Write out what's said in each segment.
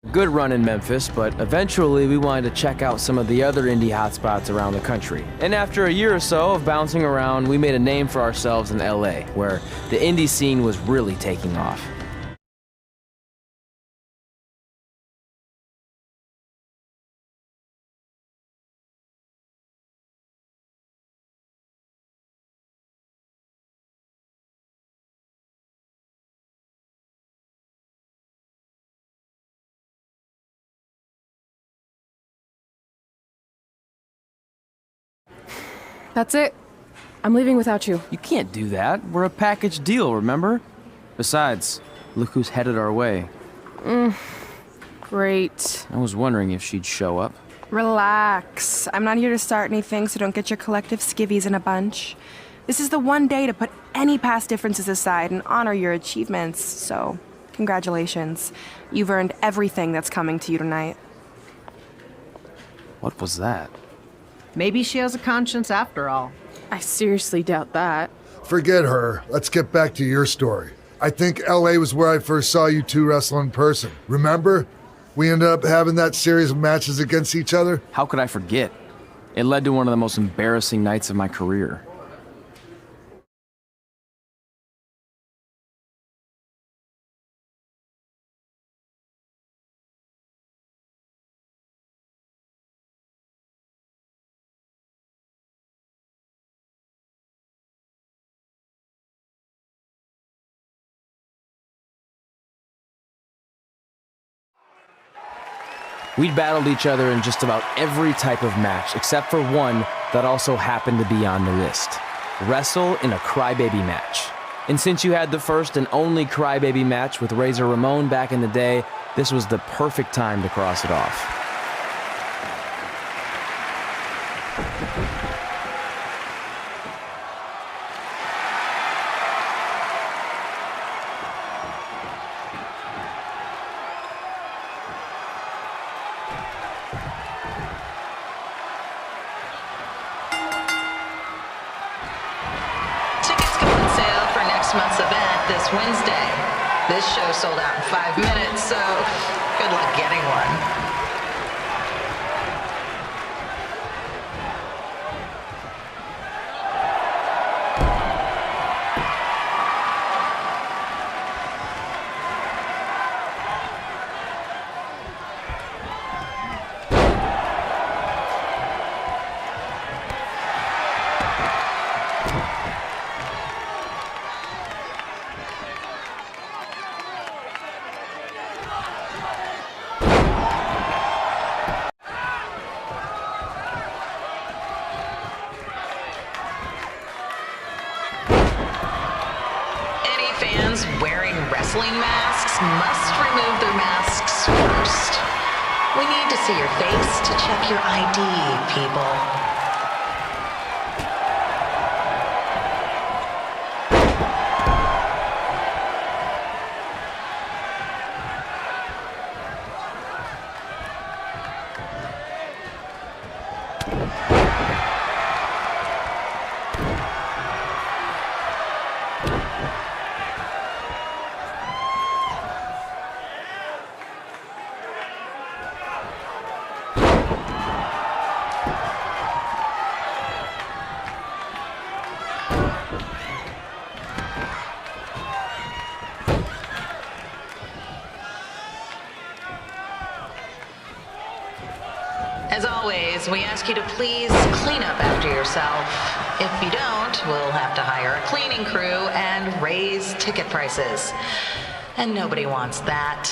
Good run in Memphis, but eventually we wanted to check out some of the other indie hotspots around the country. And after a year or so of bouncing around, we made a name for ourselves in LA, where the indie scene was really taking off. That's it. I'm leaving without you. You can't do that. We're a package deal, remember? Besides, look who's headed our way. Great. I was wondering if she'd show up. Relax. I'm not here to start anything, so don't get your collective skivvies in a bunch. This is the one day to put any past differences aside and honor your achievements, so congratulations. You've earned everything that's coming to you tonight. What was that? Maybe she has a conscience after all. I seriously doubt that. Forget her. Let's get back to your story. I think LA was where I first saw you two wrestle in person. Remember? We ended up having that series of matches against each other. How could I forget? It led to one of the most embarrassing nights of my career. We'd battled each other in just about every type of match, except for one that also happened to be on the list. Wrestle in a crybaby match. And since you had the first and only crybaby match with Razor Ramon back in the day, this was the perfect time to cross it off. Month's event this Wednesday. This show sold out in 5 minutes, so good luck getting one. Fans wearing wrestling masks must remove their masks first. We need to see your face to check your ID, people. As always, we ask you to please clean up after yourself. If you don't, we'll have to hire a cleaning crew and raise ticket prices. And nobody wants that.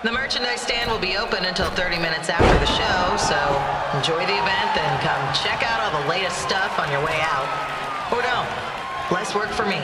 The merchandise stand will be open until 30 minutes after the show, so enjoy the event and come check out all the latest stuff on your way out. Or don't. Less work for me.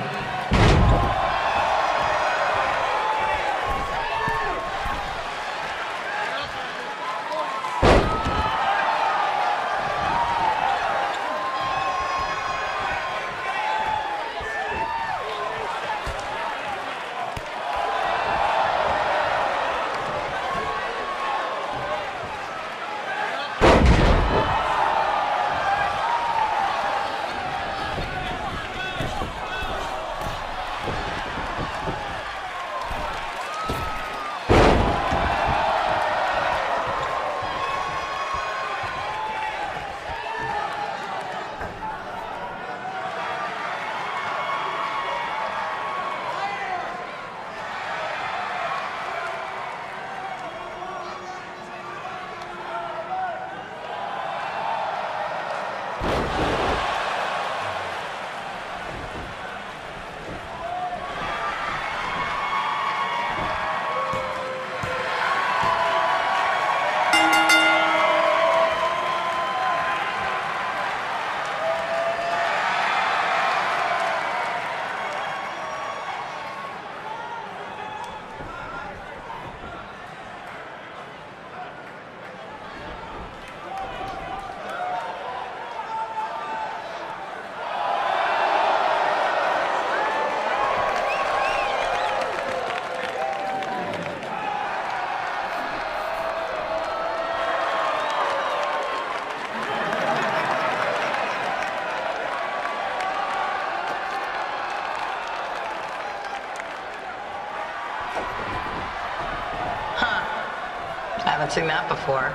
Haven't seen that before.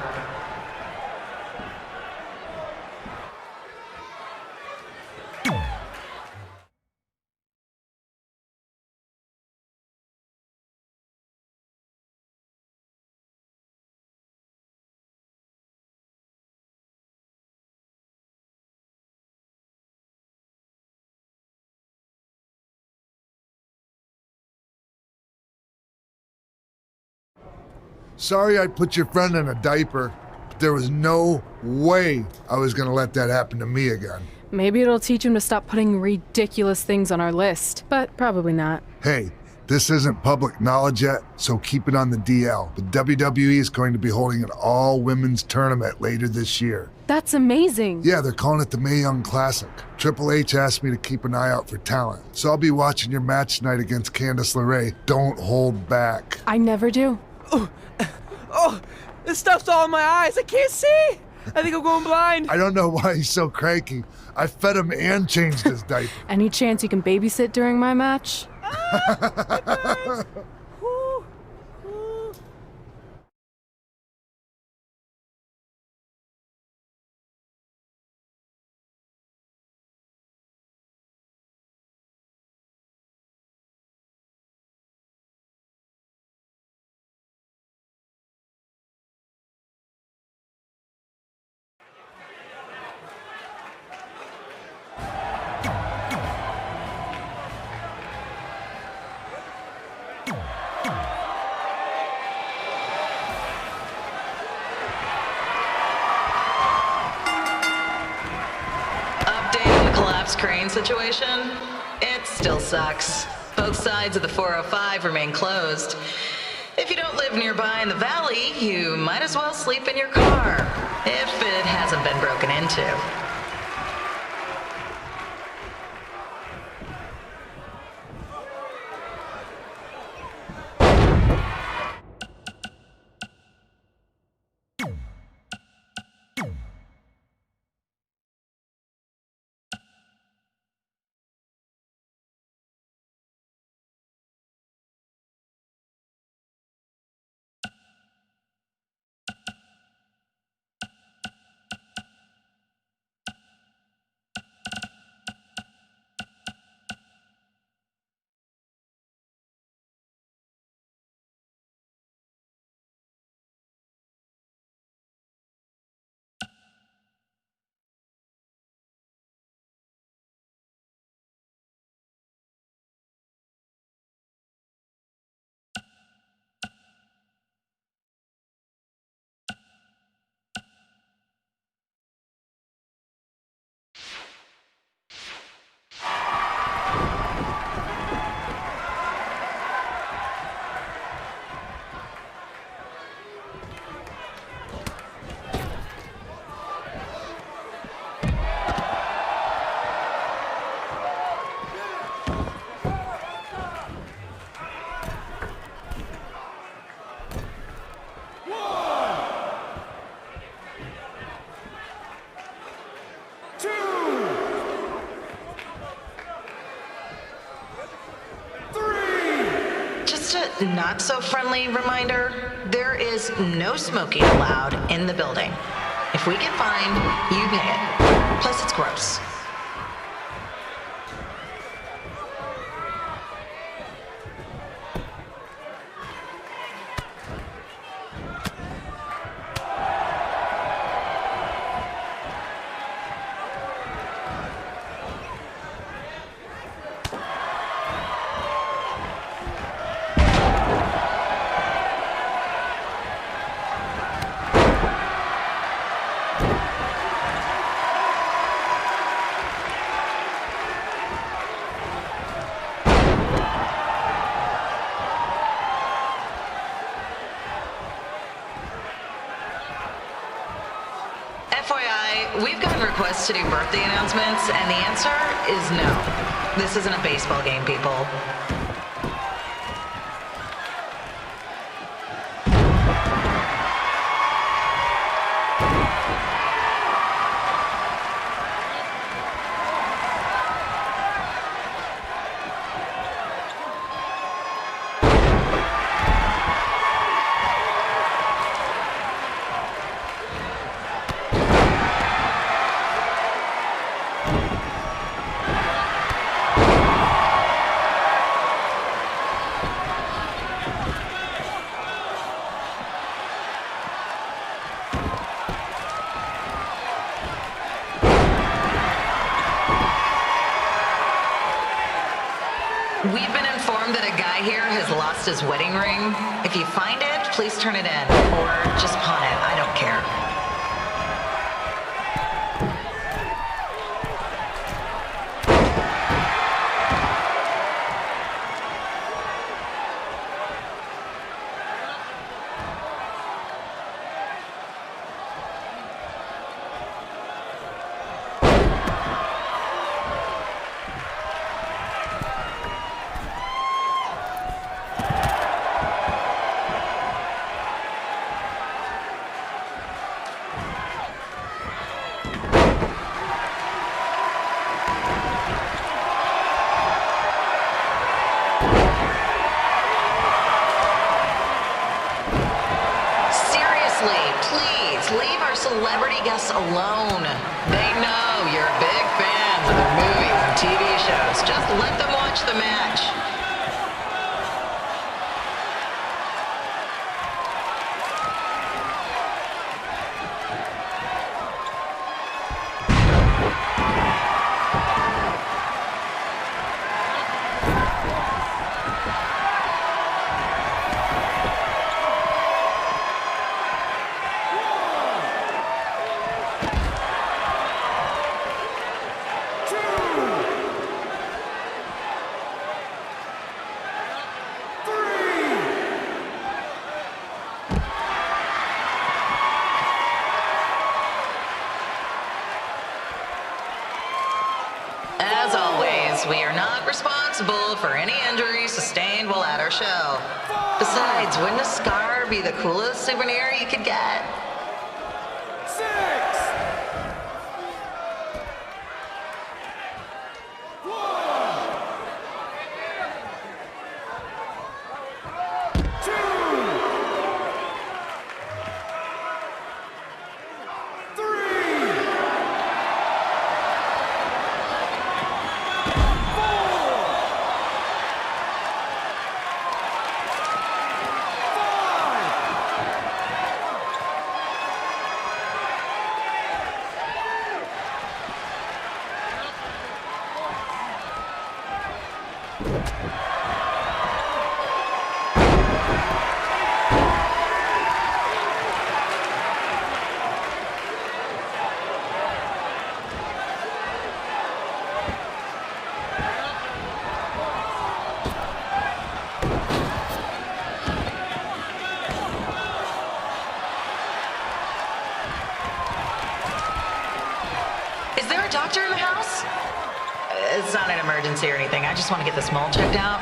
Sorry I put your friend in a diaper, but there was no way I was gonna let that happen to me again. Maybe it'll teach him to stop putting ridiculous things on our list, but probably not. Hey, this isn't public knowledge yet, so keep it on the DL. But WWE is going to be holding an all-women's tournament later this year. That's amazing. Yeah, they're calling it the Mae Young Classic. Triple H asked me to keep an eye out for talent, so I'll be watching your match tonight against Candice LeRae. Don't hold back. I never do. Oh, this stuff's all in my eyes. I can't see. I think I'm going blind. I don't know why he's so cranky. I fed him and changed his diaper. Any chance you can babysit during my match? Crane situation? It still sucks. Both sides of the 405 remain closed. If you don't live nearby in the valley, you might as well sleep in your car, if it hasn't been broken into. not so friendly reminder, there is no smoking allowed in the building. If we get fined, you pay it. Plus, it's gross. FYI, we've gotten requests to do birthday announcements, and the answer is no. This isn't a baseball game, people. We've been informed that a guy here has lost his wedding ring. If you find it, please turn it in, or just pawn it. I don't care. Leave our celebrity guests alone. They know you're big fans of their movies and TV shows. Just let them watch the match. As always, we are not responsible for any injuries sustained while at our show. Besides, wouldn't a scar be the coolest souvenir you could get? 6, 2, 3, Is there a doctor in the house? It's not an emergency or anything. I just want to get this mole checked out.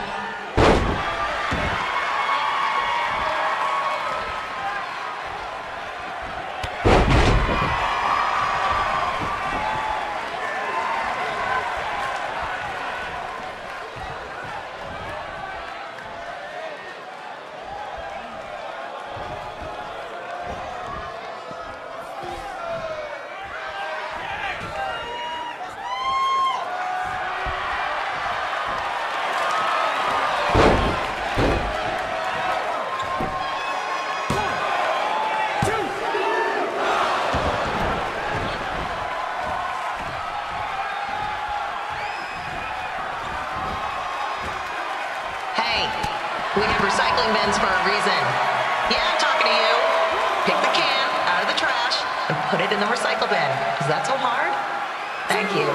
recycling bins for a reason. Yeah, I'm talking to you. Pick the can out of the trash and put it in the recycle bin. Is that so hard? Thank you.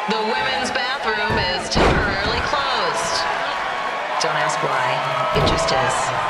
The women's bathroom is temporarily closed. Don't ask why, it just is.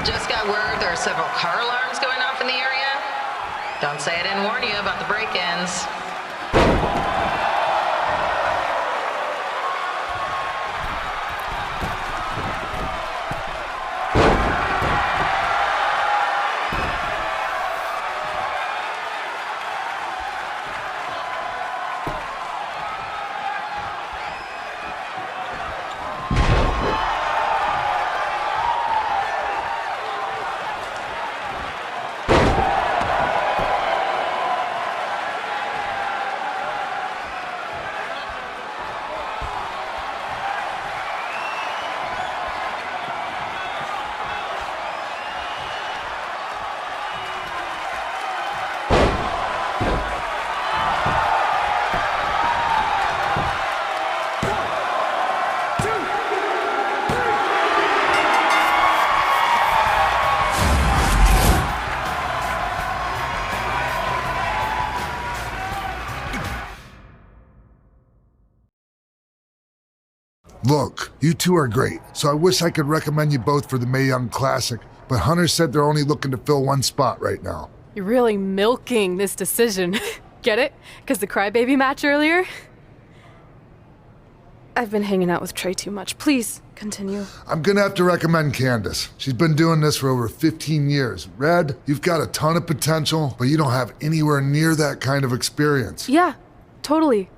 Just got word there are several car alarms going off in the area. Don't say I didn't warn you about the break-ins. Look, you two are great, so I wish I could recommend you both for the Mae Young Classic, but Hunter said they're only looking to fill one spot right now. You're really milking this decision. Get it? Because the crybaby match earlier? I've been hanging out with Trey too much. Please, continue. I'm gonna have to recommend Candace. She's been doing this for over 15 years. Red, you've got a ton of potential, but you don't have anywhere near that kind of experience. Yeah, totally.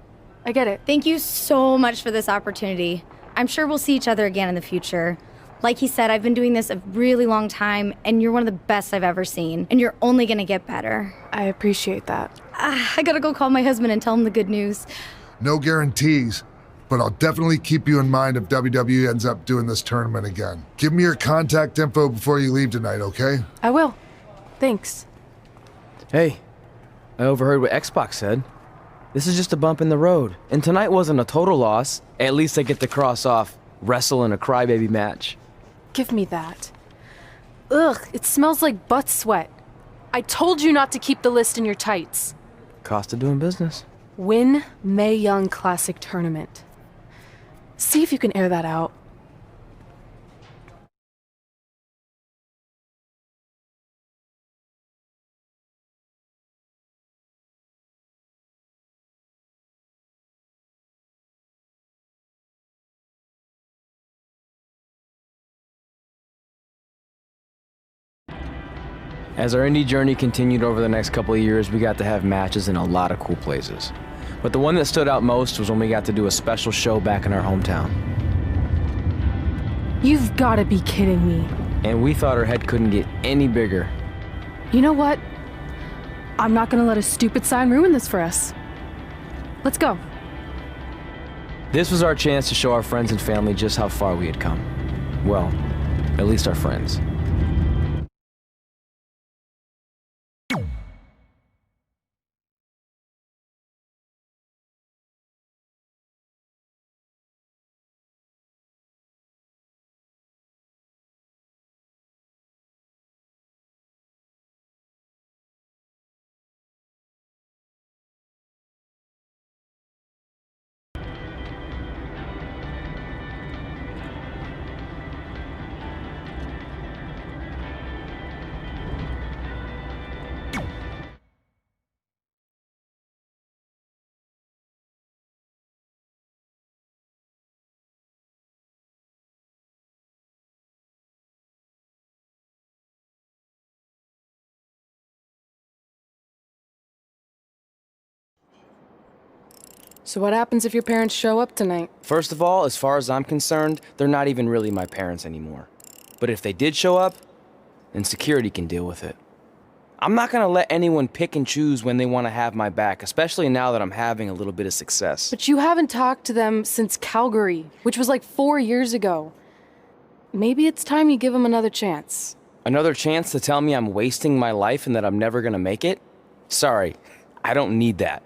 I get it. Thank you so much for this opportunity. I'm sure we'll see each other again in the future. Like he said, I've been doing this a really long time, and you're one of the best I've ever seen, and you're only gonna get better. I appreciate that. I gotta go call my husband and tell him the good news. No guarantees, but I'll definitely keep you in mind if WWE ends up doing this tournament again. Give me your contact info before you leave tonight, okay? I will. Thanks. Hey, I overheard what Xbox said. This is just a bump in the road, and tonight wasn't a total loss. At least I get to cross off wrestle in a crybaby match. Give me that. Ugh, it smells like butt sweat. I told you not to keep the list in your tights. Cost of doing business. Win Mae Young Classic Tournament. See if you can air that out. As our indie journey continued over the next couple of years, we got to have matches in a lot of cool places. But the one that stood out most was when we got to do a special show back in our hometown. You've gotta be kidding me. And we thought our head couldn't get any bigger. You know what? I'm not gonna let a stupid sign ruin this for us. Let's go. This was our chance to show our friends and family just how far we had come. Well, at least our friends. So what happens if your parents show up tonight? First of all, as far as I'm concerned, they're not even really my parents anymore. But if they did show up, then security can deal with it. I'm not gonna let anyone pick and choose when they want to have my back, especially now that I'm having a little bit of success. But you haven't talked to them since Calgary, which was like 4 years ago. Maybe it's time you give them another chance. Another chance to tell me I'm wasting my life and that I'm never gonna make it? Sorry, I don't need that.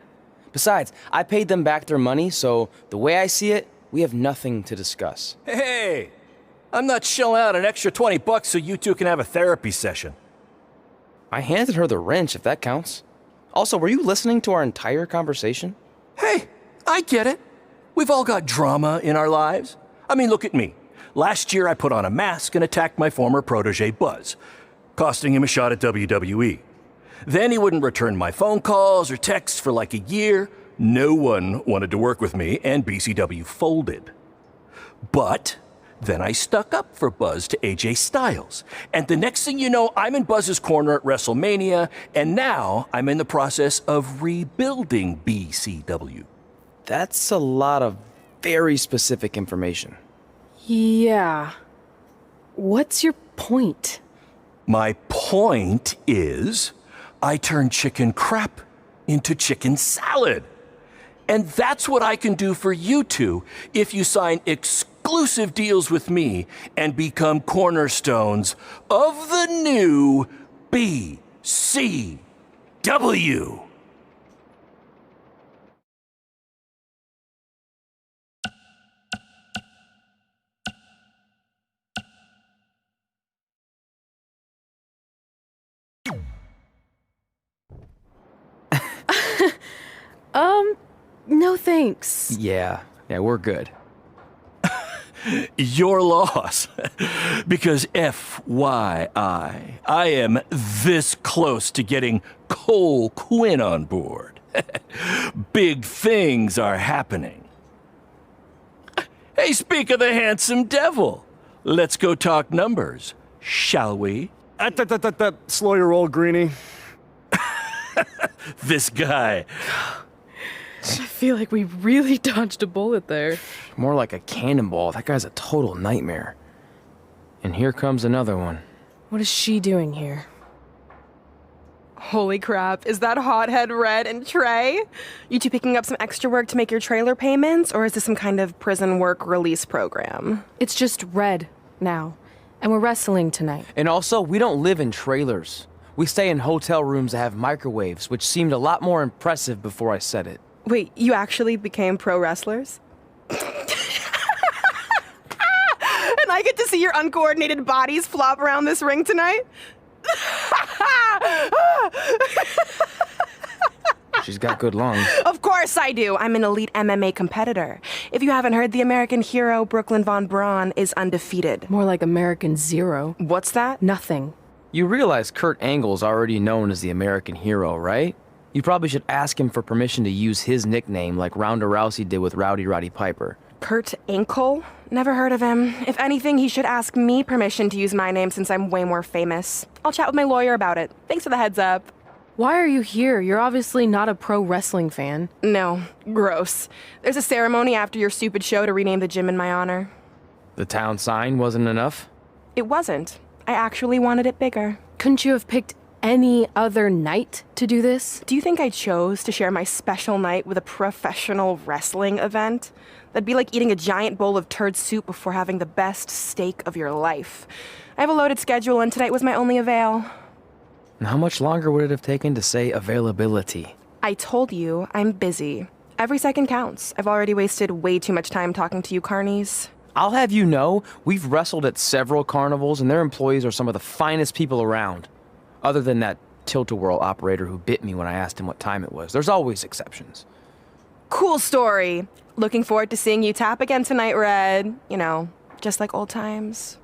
Besides, I paid them back their money, so the way I see it, we have nothing to discuss. Hey, I'm not shelling out an extra $20 so you two can have a therapy session. I handed her the wrench, if that counts. Also, were you listening to our entire conversation? Hey, I get it. We've all got drama in our lives. I mean, look at me. Last year I put on a mask and attacked my former protege Buzz, costing him a shot at WWE. Then he wouldn't return my phone calls or texts for like a year. No one wanted to work with me, and BCW folded. But then I stuck up for Buzz to AJ Styles. And the next thing you know, I'm in Buzz's corner at WrestleMania, and now I'm in the process of rebuilding BCW. That's a lot of very specific information. Yeah. What's your point? My point is, I turned chicken crap into chicken salad. And that's what I can do for you two if you sign exclusive deals with me and become cornerstones of the new BCW. No thanks. Yeah, we're good. Your loss. Because FYI, I am this close to getting Cole Quinn on board. Big things are happening. Hey, speak of the handsome devil. Let's go talk numbers, shall we? Slow your roll, Greenie. This guy. I feel like we really dodged a bullet there. More like a cannonball. That guy's a total nightmare. And here comes another one. What is she doing here? Holy crap, is that hothead Red and Trey? You two picking up some extra work to make your trailer payments, or is this some kind of prison work release program? It's just Red now, and we're wrestling tonight. And also, we don't live in trailers. We stay in hotel rooms that have microwaves, which seemed a lot more impressive before I said it. Wait, you actually became pro wrestlers? And I get to see your uncoordinated bodies flop around this ring tonight? She's got good lungs. Of course I do. I'm an elite MMA competitor. If you haven't heard, the American hero, Brooklyn Von Braun, is undefeated. More like American Zero. What's that? Nothing. You realize Kurt Angle's already known as the American hero, right? You probably should ask him for permission to use his nickname like Ronda Rousey did with Rowdy Roddy Piper. Kurt Angle? Never heard of him. If anything, he should ask me permission to use my name since I'm way more famous. I'll chat with my lawyer about it. Thanks for the heads up. Why are you here? You're obviously not a pro wrestling fan. No, gross. There's a ceremony after your stupid show to rename the gym in my honor. The town sign wasn't enough? It wasn't. I actually wanted it bigger. Couldn't you have picked any other night to do this? Do you think I chose to share my special night with a professional wrestling event? That'd be like eating a giant bowl of turd soup before having the best steak of your life. I have a loaded schedule, and tonight was my only avail. And how much longer would it have taken to say availability? I told you, I'm busy. Every second counts. I've already wasted way too much time talking to you carnies. I'll have you know, we've wrestled at several carnivals, and their employees are some of the finest people around. Other than that tilt-a-whirl operator who bit me when I asked him what time it was. There's always exceptions. Cool story. Looking forward to seeing you tap again tonight, Red. You know, just like old times.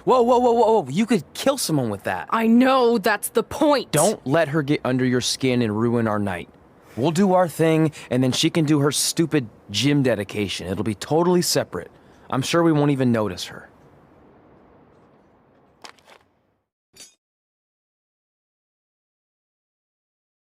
Whoa, whoa, whoa, whoa, whoa. You could kill someone with that. I know, that's the point. Don't let her get under your skin and ruin our night. We'll do our thing, and then she can do her stupid gym dedication. It'll be totally separate. I'm sure we won't even notice her.